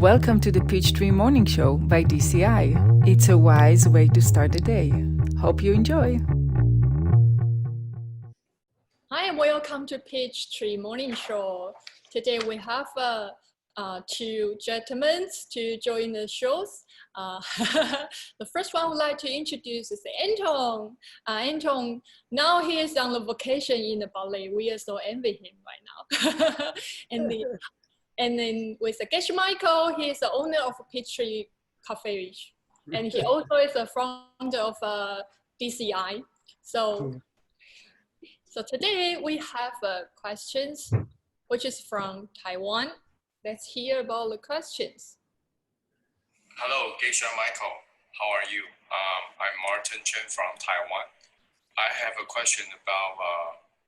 Welcome to the Peachtree Morning Show by DCI. It's a wise way to start the day. Hope you enjoy. Hi, and welcome to Peachtree Morning Show. Today we have two gentlemen to join the shows. The first one I would like to introduce is Anton. Anton, now he is on the vacation in Bali. We are so envy him right now. And then with Geshe Michael, he is the owner of Peachtree Cafe, and he also is a founder of DCI. So today we have questions, which is from Taiwan. Let's hear about the questions. Hello, Geisha Michael. How are you? I'm Martin Chen from Taiwan. I have a question about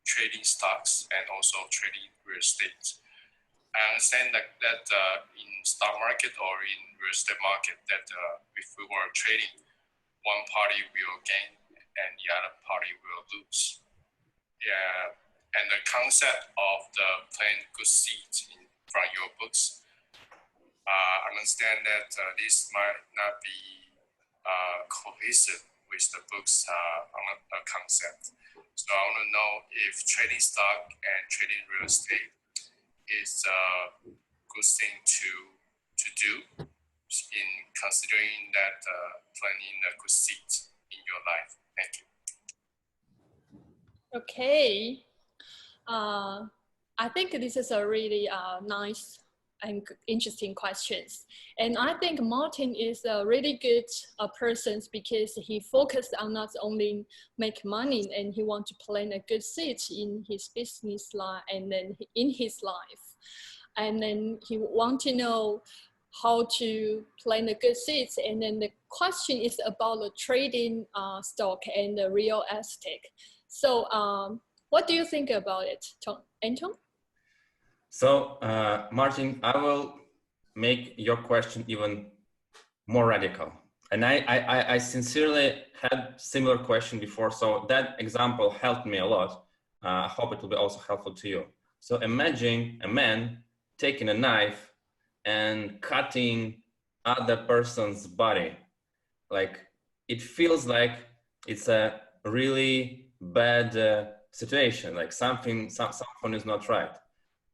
trading stocks and also trading real estate. I understand that in stock market or in real estate market that if we were trading, one party will gain and the other party will lose. Yeah, and the concept of the playing good seed from your books, I understand that this might not be cohesive with the book's concept. So I want to know if trading stock and trading real estate is a good thing to do in considering that planting a good seed in your life. Thank you. Okay. I think this is a really nice and interesting questions. And I think Martin is a really good person because he focused on not only make money and he want to plant a good seed in his business life and then in his life. And then he want to know how to plant a good seeds. And then the question is about the trading stock and the real estate. So what do you think about it, Anton? So, Martin, I will make your question even more radical. And I sincerely had similar question before, so that example helped me a lot. I hope it will be also helpful to you. So imagine a man taking a knife and cutting other person's body. Like, it feels like it's a really bad situation, like something is not right.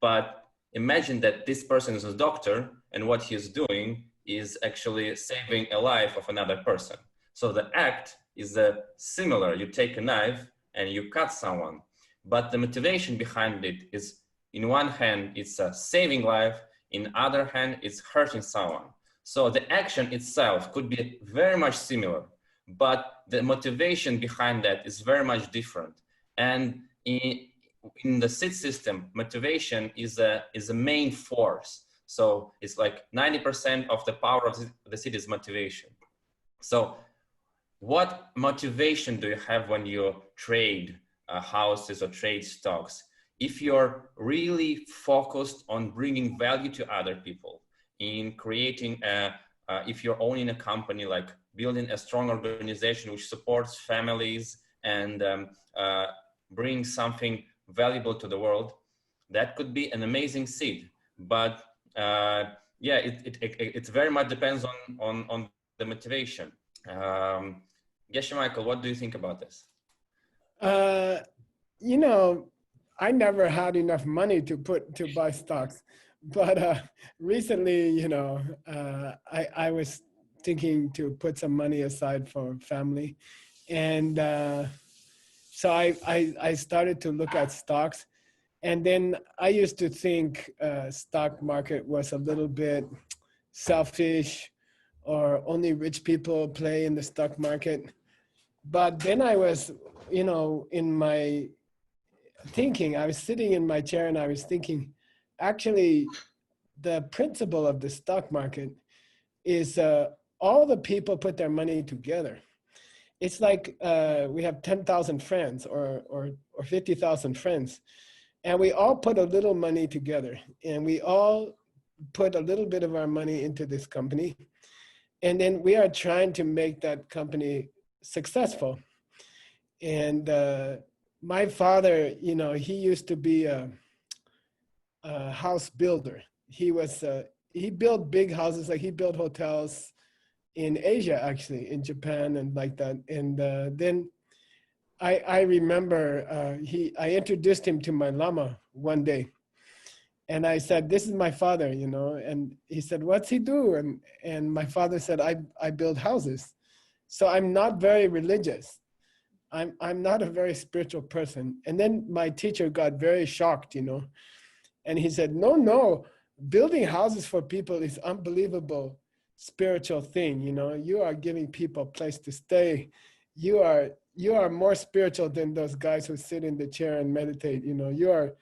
But imagine that this person is a doctor and what he's doing is actually saving a life of another person. So the act is similar. You take a knife and you cut someone, but the motivation behind it is, in one hand, it's saving life, in other hand, it's hurting someone. So the action itself could be very much similar, but the motivation behind that is very much different. And in the seed system, motivation is a main force. So it's like 90% of the power of the seed is motivation. So what motivation do you have when you trade houses or trade stocks? If you're really focused on bringing value to other people, in creating if you're owning a company, like building a strong organization which supports families and brings something valuable to the world, that could be an amazing seed. But yeah, it very much depends on the motivation. Geshe Michael, what do you think about this? You know, I never had enough money to buy stocks, but recently, you know, I was thinking to put some money aside for family, and so I started to look at stocks, and then I used to think stock market was a little bit selfish, or only rich people play in the stock market. But then I was, you know, in my thinking, I was sitting in my chair and I was thinking, actually, the principle of the stock market is all the people put their money together. It's like we have 10,000 friends or 50,000 friends, and we all put a little money together, and we all put a little bit of our money into this company, and then we are trying to make that company successful. And my father, you know, he used to be a house builder. He was he built big houses, like he built hotels in Asia, actually, in Japan and like that. And then I remember I introduced him to my lama one day. And I said, this is my father, you know, and he said, what's he do? And my father said, I build houses. So I'm not very religious. I'm not a very spiritual person. And then my teacher got very shocked, you know, and he said, no, building houses for people is unbelievable spiritual thing. You know, you are giving people a place to stay. You are more spiritual than those guys who sit in the chair and meditate. You know, you're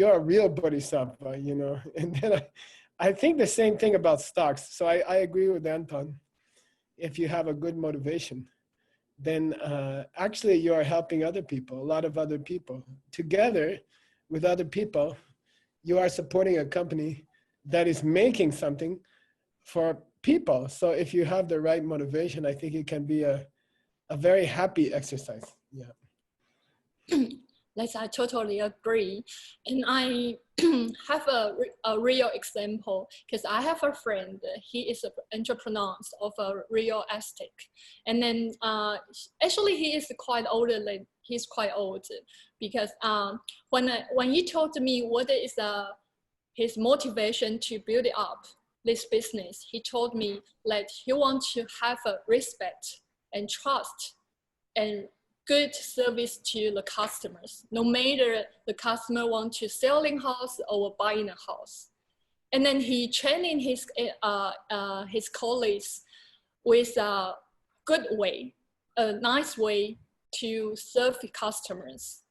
a real bodhisattva, you know. And then I think the same thing about stocks. So I agree with Anton. If you have a good motivation, then actually you are helping other people, a lot of other people. Together with other people, you are supporting a company that is making something for people. So if you have the right motivation, I think it can be a very happy exercise. Yeah. I totally agree. And I have a real example because I have a friend, he is an entrepreneur of a real estate. And then actually he is quite older, like he's quite old because when he told me what is his motivation to build up this business, he told me that he wants to have a respect and trust and good service to the customers, no matter the customer want to selling house or buying a house. And then he training his colleagues with a good way, a nice way to serve the customers.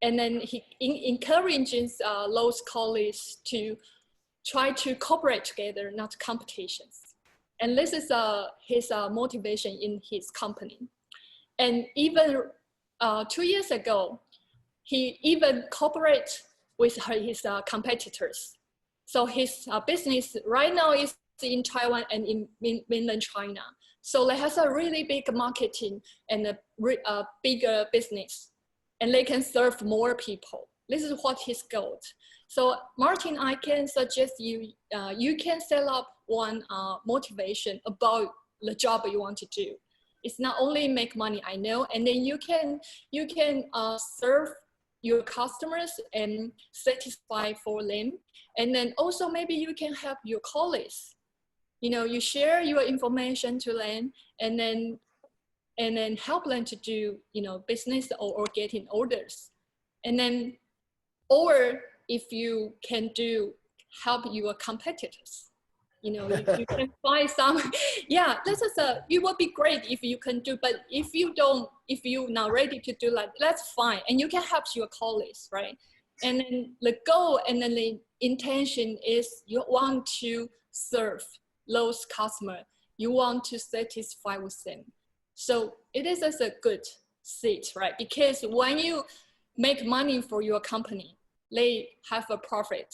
And then he encourages those colleagues to try to cooperate together, not competitions. And this is his motivation in his company. And even 2 years ago, he even cooperates with his competitors. So his business right now is in Taiwan and in mainland China. So they has a really big marketing and a bigger business, and they can serve more people. This is what his goal. So Martin, I can suggest you, you can set up one motivation about the job you want to do. It's not only make money, I know, and then you can serve your customers and satisfy for them. And then also maybe you can help your colleagues. You know, you share your information to them and then help them to do, you know, business or getting orders. And then, or if you can help your competitors. You know, you can find some, yeah, this is it would be great if you can do, but if you're not ready to do that, that's fine. And you can help your colleagues, right? And then the goal and then the intention is you want to serve those customers. You want to satisfy with them. So it is as a good seat, right? Because when you make money for your company, they have a profit.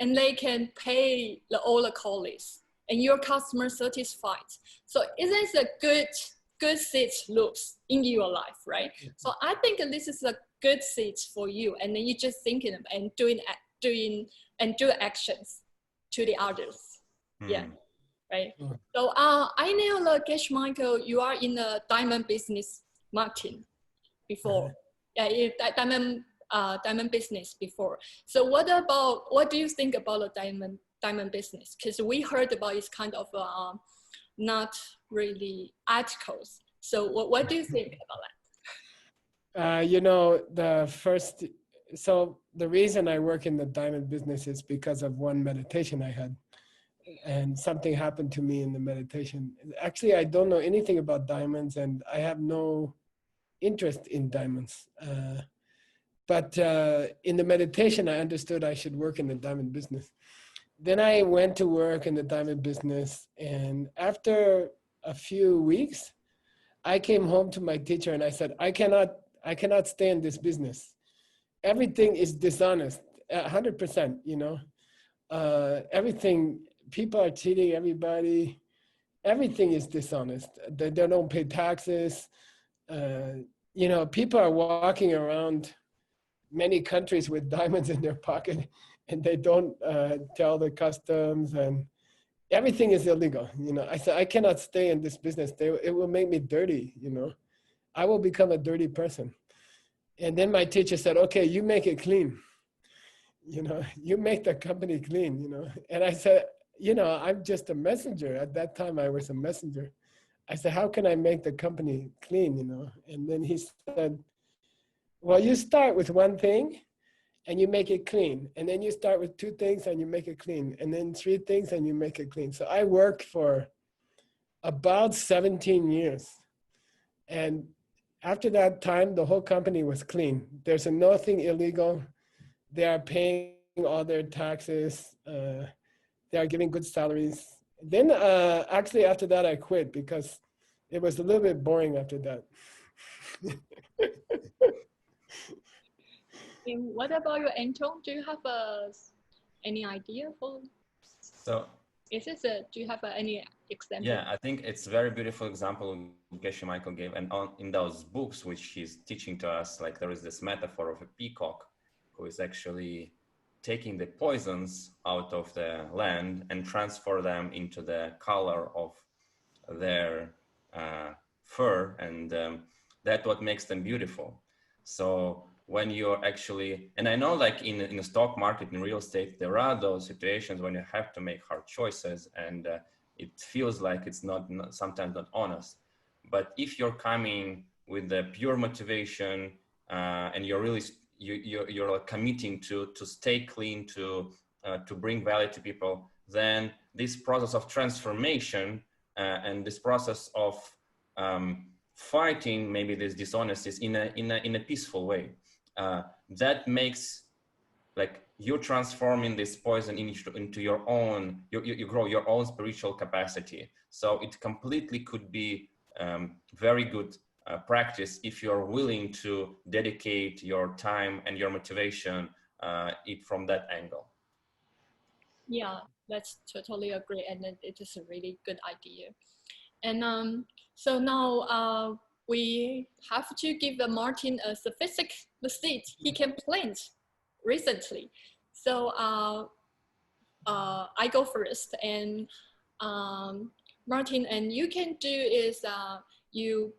And they can pay all the colleagues and your customer satisfied. So it is a good seat loops in your life, right? Mm-hmm. So I think this is a good seat for you. And then you just thinking and do actions to the others. Mm-hmm. Yeah, right? Mm-hmm. So I know that Geshe Michael, you are in the diamond business, Martin, before. Mm-hmm. Yeah, diamond business before. So what do you think about the diamond business? Because we heard about it's kind of not really articles. So what do you think about that? You know, so the reason I work in the diamond business is because of one meditation I had, and something happened to me in the meditation. Actually, I don't know anything about diamonds and I have no interest in diamonds. But in the meditation, I understood I should work in the diamond business. Then I went to work in the diamond business. And after a few weeks, I came home to my teacher and I said, I cannot stay in this business. Everything is dishonest, 100%, you know. Everything, people are cheating everybody. Everything is dishonest. They don't pay taxes. You know, people are walking around many countries with diamonds in their pocket and they don't tell the customs, and everything is illegal. You know, I said, I cannot stay in this business. It will make me dirty, you know. I will become a dirty person. And then my teacher said, okay, you make it clean. You know, you make the company clean, you know. And I said, you know, I'm just a messenger. At that time, I was a messenger. I said, how can I make the company clean, you know? And then he said, well, you start with one thing and you make it clean. And then you start with two things and you make it clean. And then three things and you make it clean. So I worked for about 17 years. And after that time, the whole company was clean. There's nothing illegal. They are paying all their taxes. They are giving good salaries. Then actually after that, I quit because it was a little bit boring after that. And what about you, Anton? Do you have any idea for? So Do you have any example? yeah, I think it's a very beautiful example Geshe Michael gave, and in those books which he's teaching to us, like there is this metaphor of a peacock who is actually taking the poisons out of the land and transfer them into the color of their fur, and that's what makes them beautiful. So when you're actually, and I know like in the stock market, in real estate, there are those situations when you have to make hard choices, and it feels like it's not sometimes not honest. But if you're coming with the pure motivation and you're really you're committing to stay clean, to bring value to people, then this process of transformation and this process of fighting maybe these dishonesties in a peaceful way, that makes like you transforming this poison into your own, you grow your own spiritual capacity. So it completely could be very good practice if you're willing to dedicate your time and your motivation from that angle. Yeah, that's totally agree, and it is a really good idea. And so now we have to give Martin a specific seed he can plant recently. So I go first, and Martin, and you can do is you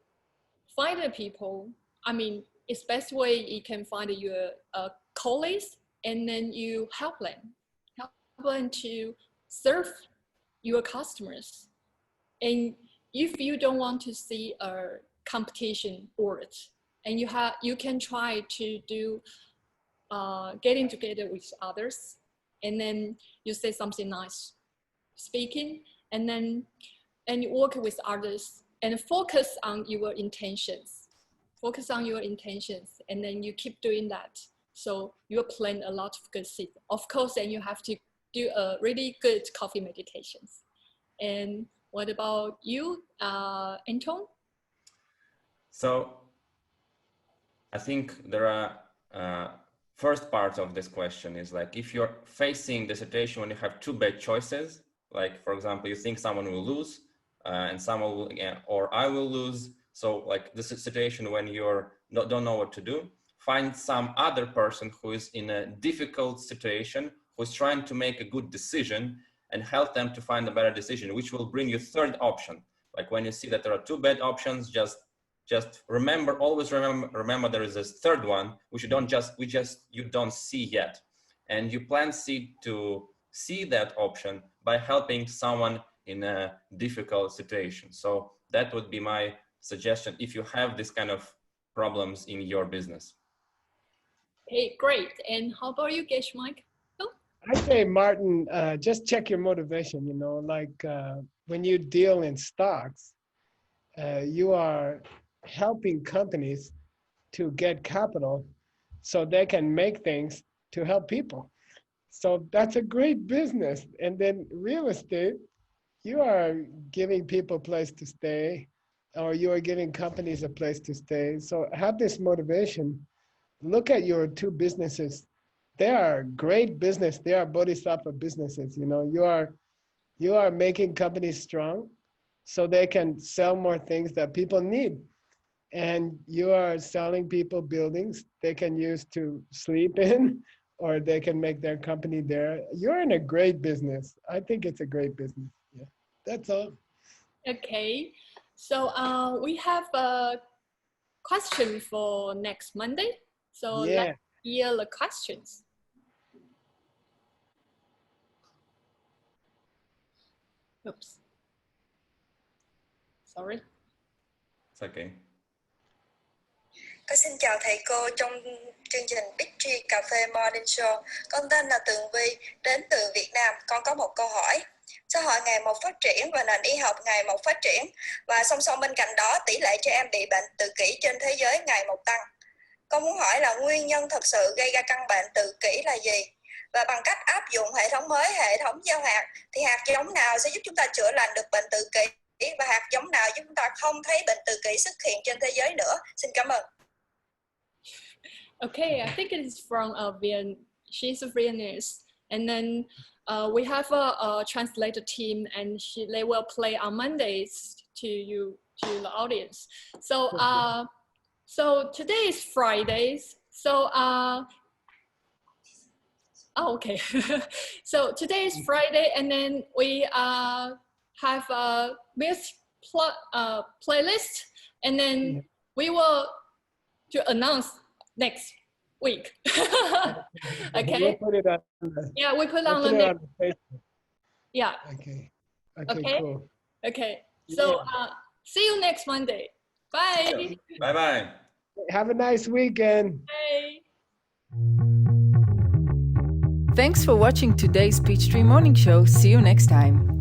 find the people. I mean, it's best way you can find your colleagues, and then you help them to serve your customers. And if you don't want to see a competition board, and you can try to do getting together with others, and then you say something nice, speaking, and you work with others and focus on your intentions. Focus on your intentions, and then you keep doing that. So you plant a lot of good seeds. Of course, and you have to do a really good coffee meditations. And what about you, Anton? So I think there are first part of this question is like, if you're facing the situation when you have two bad choices, like for example, you think someone will lose and someone will, or I will lose. So like this is a situation when you're don't know what to do, find some other person who is in a difficult situation, who's trying to make a good decision, and help them to find a better decision, which will bring you third option. Like when you see that there are two bad options, just remember, always remember there is this third one, which you don't see yet. And you plant seed to see that option by helping someone in a difficult situation. So that would be my suggestion if you have this kind of problems in your business. Hey, great. And how about you, Geshe Mike? I say, Martin, just check your motivation, you know, like when you deal in stocks, you are helping companies to get capital so they can make things to help people. So that's a great business. And then real estate, you are giving people a place to stay, or you are giving companies a place to stay. So have this motivation. Look at your two businesses. They are great business. They are bodhisattva businesses. You know, you are making companies strong so they can sell more things that people need. And you are selling people buildings they can use to sleep in or they can make their company there. You're in a great business. I think it's a great business. Yeah, that's all. Okay, so we have a question for next Monday. So Yeah. let's hear the questions. Oops. Sorry. It's okay. Con xin chào thầy cô trong chương trình Peachtree Cà phê Morning Show. Con tên là Tường Vi, đến từ Việt Nam. Con có một câu hỏi. Xã hội ngày một phát triển và nền y học ngày một phát triển. Và song song bên cạnh đó, tỷ lệ trẻ em bị bệnh tự kỷ trên thế giới ngày một tăng. Con muốn hỏi là nguyên nhân thật sự gây ra căn bệnh tự kỷ là gì? Và bằng cách áp dụng hệ thống mới, hệ thống gieo hạt, thì hạt giống nào sẽ giúp chúng ta chữa lành được bệnh tự kỷ? Và hạt giống nào giúp chúng ta không thấy bệnh tự kỷ xuất hiện trên thế giới nữa? Xin cảm ơn. Okay, I think it is from she's a Vietnamese, and then we have a translator team, and they will play on Mondays to the audience. So so today is Fridays. So okay. So today is Friday, and then we have a music playlist, and then we will to announce next week. Okay. We'll put it on Yeah, we put we'll on put the it next. on the Facebook. Yeah. Okay. Okay. Cool. Okay. So see you next Monday. Bye. Bye bye. Have a nice weekend. Bye. Thanks for watching today's Peachtree Morning Show. See you next time.